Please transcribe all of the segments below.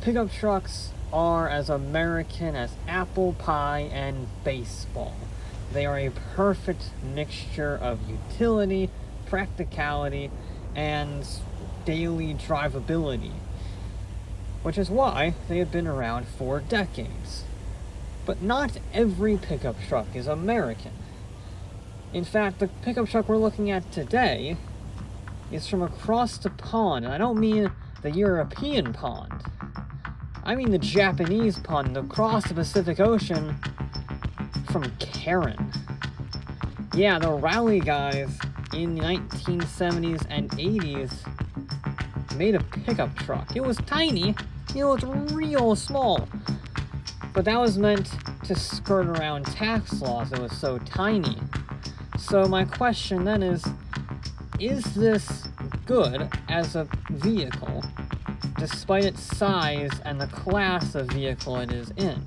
Pickup trucks are as American as apple pie and baseball. They are a perfect mixture of utility, practicality, and daily drivability, which is why they have been around for decades. But not every pickup truck is American. In fact, the pickup truck we're looking at today is from across the pond, and I don't mean the European pond. I mean the Japanese pond across the Pacific Ocean, from Karin. Yeah, the rally guys in the 1970s and 80s made a pickup truck. It was tiny, it was real small, but that was meant to skirt around tax laws. It was so tiny. So my question then is this good as a vehicle, despite its size and the class of vehicle it is in?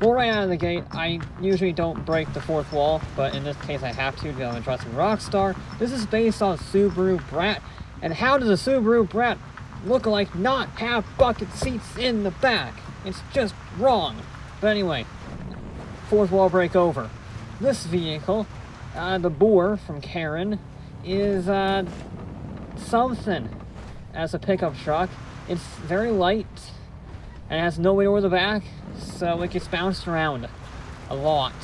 Well, right out of the gate, I usually don't break the fourth wall, but in this case I have to because I'm addressing Rockstar. This is based on Subaru Brat, and how does a Subaru Brat look-alike not have bucket seats in the back? It's just wrong. But anyway, fourth wall break over. This vehicle, the Boor from Karin, is something as a pickup truck. It's very light and it has no weight over the back, so it gets bounced around a lot.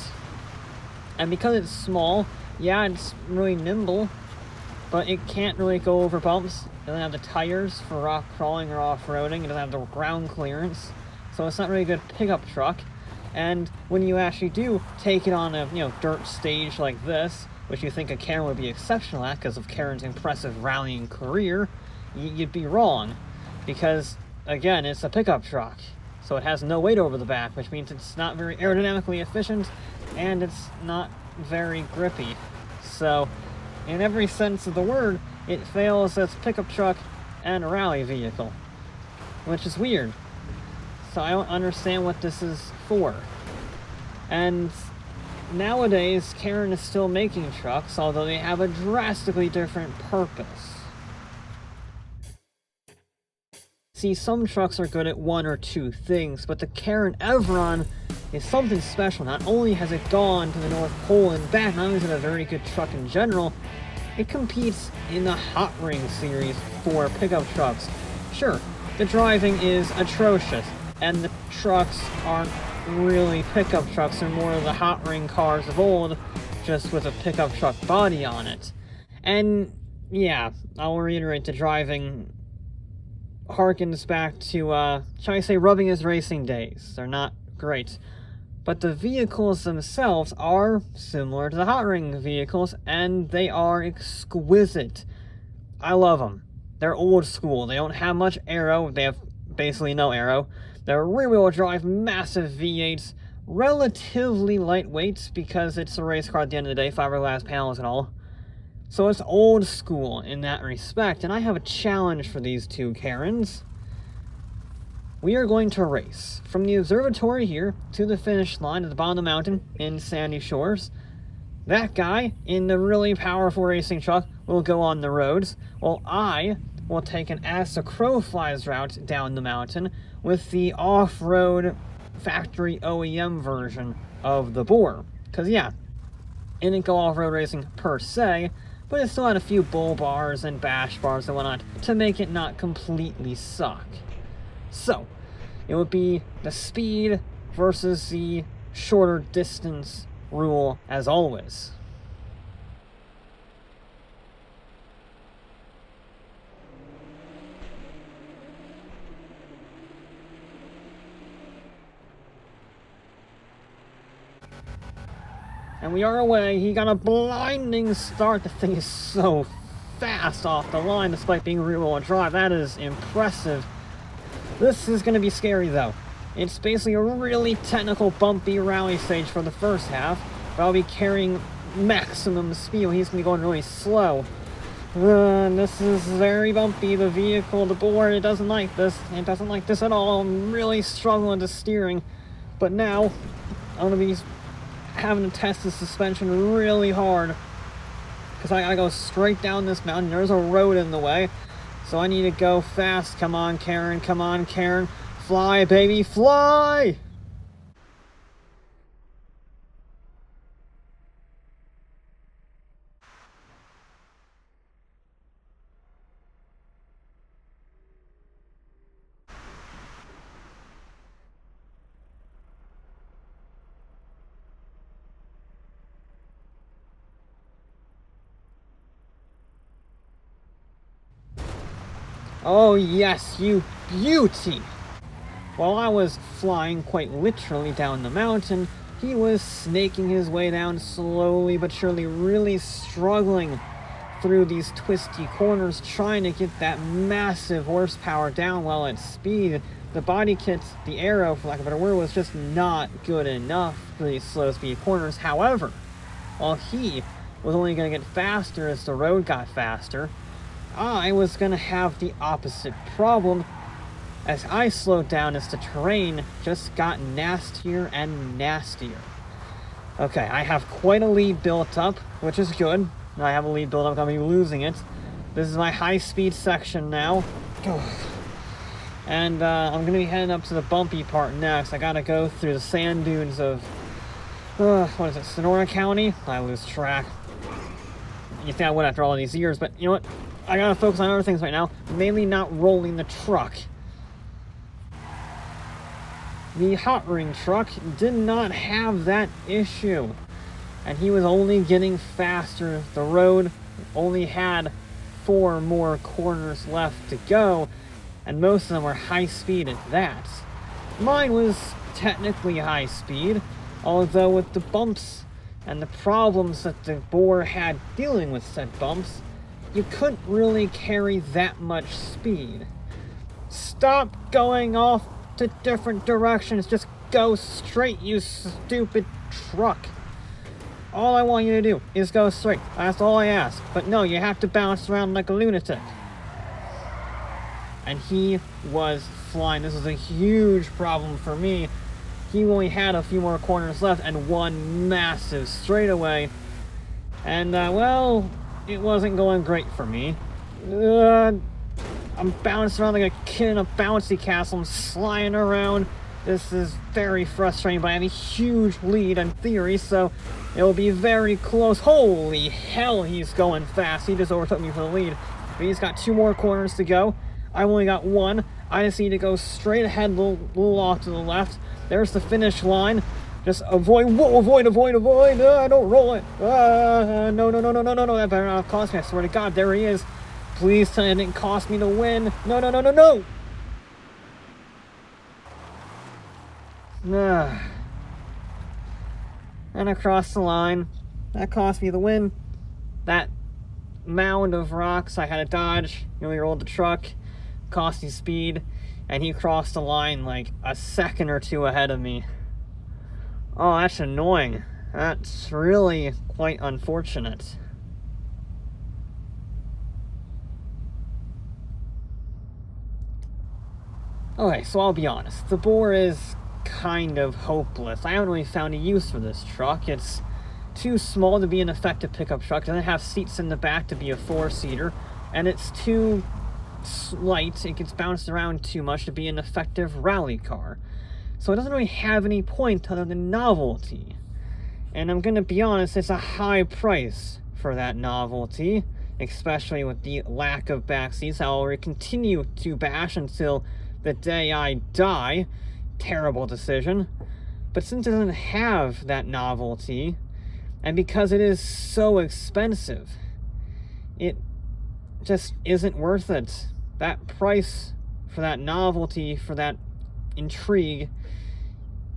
And because it's small, yeah, it's really nimble, but it can't really go over bumps. It doesn't have the tires for rock crawling or off-roading. It doesn't have the ground clearance, so it's not really a good pickup truck. And when you actually do take it on a dirt stage like this, which you think a Karin would be exceptional at because of Karin's impressive rallying career, you'd be wrong. Because, again, it's a pickup truck, so it has no weight over the back, which means it's not very aerodynamically efficient, and it's not very grippy. So, in every sense of the word, it fails as a pickup truck and a rally vehicle, which is weird. So I don't understand what this is for. And nowadays, Karin is still making trucks, although they have a drastically different purpose. See, some trucks are good at one or two things, but the Karin Evron is something special. Not only has it gone to the North Pole and back, not only is it a very good truck in general, it competes in the Hot Ring series for pickup trucks. Sure, the driving is atrocious, and the trucks aren't really pickup trucks. They're more of the Hot Ring cars of old, just with a pickup truck body on it. And yeah, I'll reiterate, the driving harkens back to, shall I say, rubbing his racing days. They're not great. But the vehicles themselves are similar to the Hot Ring vehicles, and they are exquisite. I love them. They're old school. They don't have much aero. They have basically no aero. They're rear-wheel drive, massive V8s, relatively lightweight because it's a race car at the end of the day, fiberglass panels and all. So it's old school in that respect, and I have a challenge for these two Karins. We are going to race from the observatory here to the finish line at the bottom of the mountain in Sandy Shores. That guy in the really powerful racing truck will go on the roads, while I will take an as the crow flies route down the mountain with the off-road factory OEM version of the Boor. Because yeah, it didn't go off-road racing per se, but it still had a few bull bars and bash bars and whatnot to make it not completely suck. So, it would be the speed versus the shorter distance rule as always. And we are away. He got a blinding start. The thing is so fast off the line despite being rear-wheel drive. That is impressive. This is going to be scary though. It's basically a really technical bumpy rally stage for the first half, but I'll be carrying maximum speed when he's going to be going really slow. This is very bumpy. The vehicle, the Boor, it doesn't like this. It doesn't like this at all. I'm really struggling with the steering. But now, I'm going to be having to test the suspension really hard because I gotta go straight down this mountain. There's a road in the way, So I need to go fast. Come on, Karin. Come on, Karin. Fly, baby, fly! Oh yes, you beauty! While I was flying quite literally down the mountain, he was snaking his way down slowly but surely, really struggling through these twisty corners, trying to get that massive horsepower down while at speed. The body kit, the arrow, for lack of a better word, was just not good enough for these slow speed corners. However, while he was only going to get faster as the road got faster, I was going to have the opposite problem. As I slowed down, as the terrain just got nastier and nastier. Okay, I have quite a lead built up, which is good. I have a lead built up, I'm going to be losing it. This is my high-speed section now. And I'm going to be heading up to the bumpy part next. I got to go through the sand dunes of, what is it, Sonora County? I lose track. You think I would after all these years, but you know what? I got to focus on other things right now, mainly not rolling the truck. The hot ring truck did not have that issue, and he was only getting faster. The road only had 4 more corners left to go, and most of them were high speed at that. Mine was technically high speed, although with the bumps and the problems that the Boor had dealing with said bumps, you couldn't really carry that much speed. Stop going off to different directions. Just go straight, you stupid truck. All I want you to do is go straight. That's all I ask. But no, you have to bounce around like a lunatic. And he was flying. This was a huge problem for me. He only had a few more corners left and one massive straightaway. And, well, it wasn't going great for me. I'm bouncing around like a kid in a bouncy castle. I'm sliding around. This is very frustrating, but I have a huge lead in theory, so it will be very close. Holy hell, he's going fast. He just overtook me for the lead. But he's got 2 more corners to go. I've only got 1. I just need to go straight ahead, a little off to the left. There's the finish line. Just avoid, whoa, avoid. Don't roll it. No. That better not cost me. I swear to God, there he is. Please tell me it didn't cost me to win. No. And across the line. That cost me the win. That mound of rocks I had to dodge. You only rolled the truck. Cost me speed. And he crossed the line like a second or 2 ahead of me. Oh, that's annoying. That's really quite unfortunate. Okay, so I'll be honest. The Boor is kind of hopeless. I haven't really found a use for this truck. It's too small to be an effective pickup truck. It doesn't have seats in the back to be a 4-seater. And it's too light. It gets bounced around too much to be an effective rally car. So it doesn't really have any point other than novelty. And I'm going to be honest, it's a high price for that novelty. Especially with the lack of back seats. I will continue to bash until the day I die. Terrible decision. But since it doesn't have that novelty, and because it is so expensive, it just isn't worth it. That price for that novelty, for that intrigue,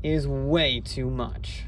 is way too much.